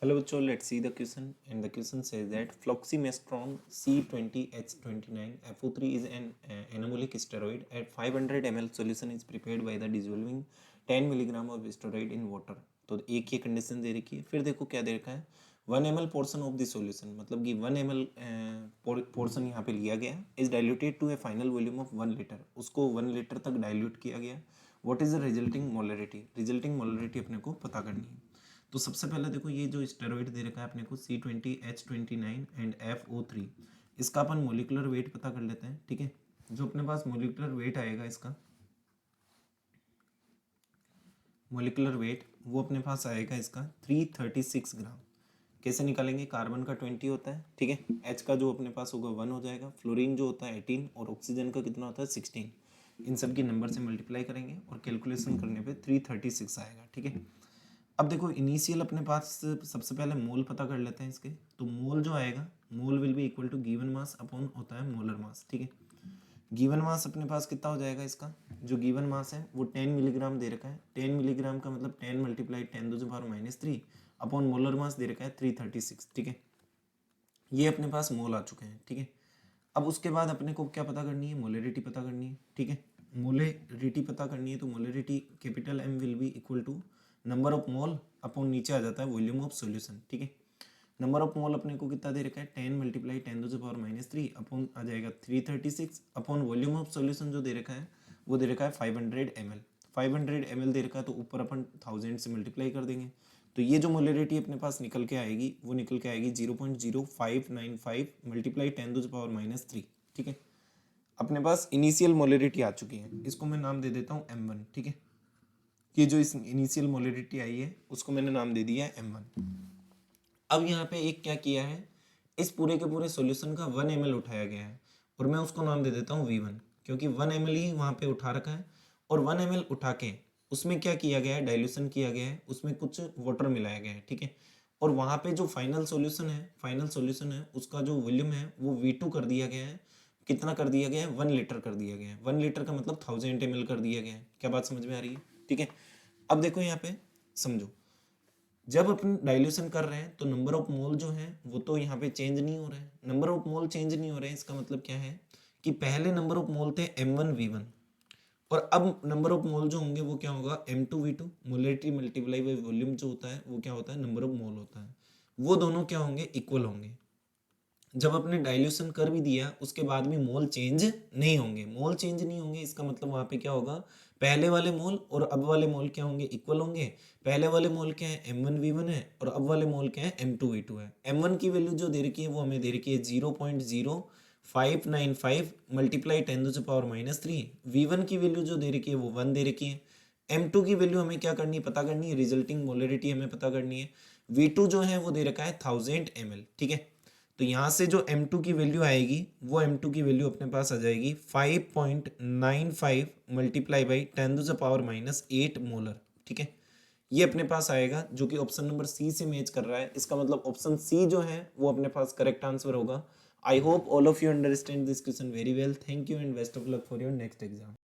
Hello bachcho, let's see the question, and the question says that floximestron C20H29 FO3 is an anabolic steroid. At 500 ml solution is prepared by the dissolving 10 milligram of steroid in water. तो एक ये condition दे रखी है। फिर देखो क्या दे रखा है, 1 ml portion of the solution, मतलब कि 1 ml पोर्सन यहाँ पे लिया गया, is diluted to a final volume of 1 litre, उसको 1 लीटर तक डाइल्यूट किया गया। What is the resulting molarity, resulting molarity अपने को पता करनी है। तो सबसे पहले देखो ये जो स्टेरॉइड दे रखा है अपने को C20H29 एंड FO3, इसका अपन मोलिकुलर वेट पता कर लेते हैं। ठीक है, जो अपने पास मोलिकुलर वेट आएगा, इसका मोलिकुलर वेट वो अपने पास आएगा इसका 336 ग्राम। कैसे निकालेंगे, कार्बन का 20 होता है, ठीक है, H का जो अपने पास होगा 1 हो जाएगा, फ्लोरीन जो होता है 18 और ऑक्सीजन का कितना होता है 16। इन सब की नंबर से मल्टीप्लाई करेंगे और कैलकुलेशन करने पे 336 आएगा। ठीक है, अब देखो इनिशियल अपने पास सबसे पहले मोल पता कर लेते हैं इसके। तो मोल जो आएगा, mole will be equal to given mass upon होता है मोलर मास। ठीक है, गिवन मास अपने पास कितना हो जाएगा, इसका जो गिवन मास है वो 10 मिलीग्राम दे रखा है। 10 मिलीग्राम का मतलब 10 मल्टीप्लाई 10⁻³ अपॉन मोलर मास दे रखा है 336। ठीक है, ये अपने पास मोल आ चुके हैं। ठीक है, अब उसके बाद अपने को क्या पता करनी है, मोलरिटी पता करनी है। ठीक है, मोलरिटी पता करनी है तो molarity capital M will be equal to number of mole upon नीचे आ जाता है वॉल्यूम ऑफ सॉल्यूशन। ठीक है, नंबर ऑफ मोल अपने को कितना दे रखा है 10 मल्टीप्लाई 10⁻³ अपॉन आ जाएगा 336 अपॉन वॉल्यूम ऑफ सॉल्यूशन जो दे रखा है वो दे रखा है 500 ml। 500 ml दे रखा है तो ऊपर अपन 1000 से मल्टीप्लाई कर देंगे। तो ये जो मोलरिटी अपने पास निकल के आएगी वो निकल के आएगी 0.0595 मल्टीप्लाई 10⁻³ ठीक है, अपने पास इनिशियल मोलरिटी आ चुकी है, इसको मैं नाम दे देता हूँ M1। ठीक है, ये जो इस इनिशियल मोलरिटी आई है उसको मैंने नाम दे दिया है M1। अब यहाँ पे एक क्या किया है, इस पूरे के पूरे सॉल्यूशन का 1 ml उठाया गया है और मैं उसको नाम दे देता हूँ V1, क्योंकि 1 ml ही वहाँ पे उठा रखा है। और 1 ml उठा के उसमें क्या किया गया है, डाइल्यूशन किया गया है, उसमें कुछ वाटर मिलाया गया है। ठीक है, और वहाँ पे जो फाइनल सॉल्यूशन है उसका जो वॉल्यूम है वो V2 कर दिया गया है। कितना कर दिया गया है, 1 लीटर कर दिया गया है। 1 लीटर का मतलब 1000 ml कर दिया गया है। क्या बात समझ में आ रही है? ठीक है, अब देखो यहाँ पे समझो, जब अपन डाइल्यूशन कर रहे हैं तो नंबर ऑफ मोल जो है वो तो यहाँ पे चेंज नहीं हो रहा है। नंबर ऑफ मोल चेंज नहीं हो रहे हैं, इसका मतलब क्या है कि पहले नंबर ऑफ मोल थे M1V1 और अब नंबर ऑफ मोल जो होंगे वो क्या होगा M2V2। Molarity multiply by volume जो होता है वो क्या होता है, नंबर ऑफ मोल होता है। वो दोनों क्या होंगे, इक्वल होंगे। जब अपने डाइल्यूशन कर भी दिया उसके बाद भी मोल चेंज नहीं होंगे। मोल चेंज नहीं होंगे इसका मतलब वहाँ पे क्या होगा, पहले वाले मोल और अब वाले मोल क्या होंगे, इक्वल होंगे। पहले वाले मोल क्या है, M1V1 है और अब वाले मोल क्या है, M2V2 है। M1 की वैल्यू जो दे रखी है वो हमें दे रखी है 0.0595 मल्टीप्लाई 10⁻³ V1 की वैल्यू जो दे रखी है वो 1 दे रखी है। M2 की वैल्यू हमें क्या करनी है, पता करनी है, रिजल्टिंग मोलरिटी हमें पता करनी है। V2 जो है वो दे रखा है 1000 ml। ठीक है, तो यहाँ से जो M2 की वैल्यू आएगी वो M2 की वैल्यू अपने पास आ जाएगी 5.95 मल्टीप्लाई बाई 10⁻⁸ मोलर। ठीक है, ये अपने पास आएगा जो कि ऑप्शन नंबर C से मैच कर रहा है। इसका मतलब ऑप्शन C जो है वो अपने पास करेक्ट आंसर होगा। I hope all of you understand this question very well. Thank you and best of luck for your next exam.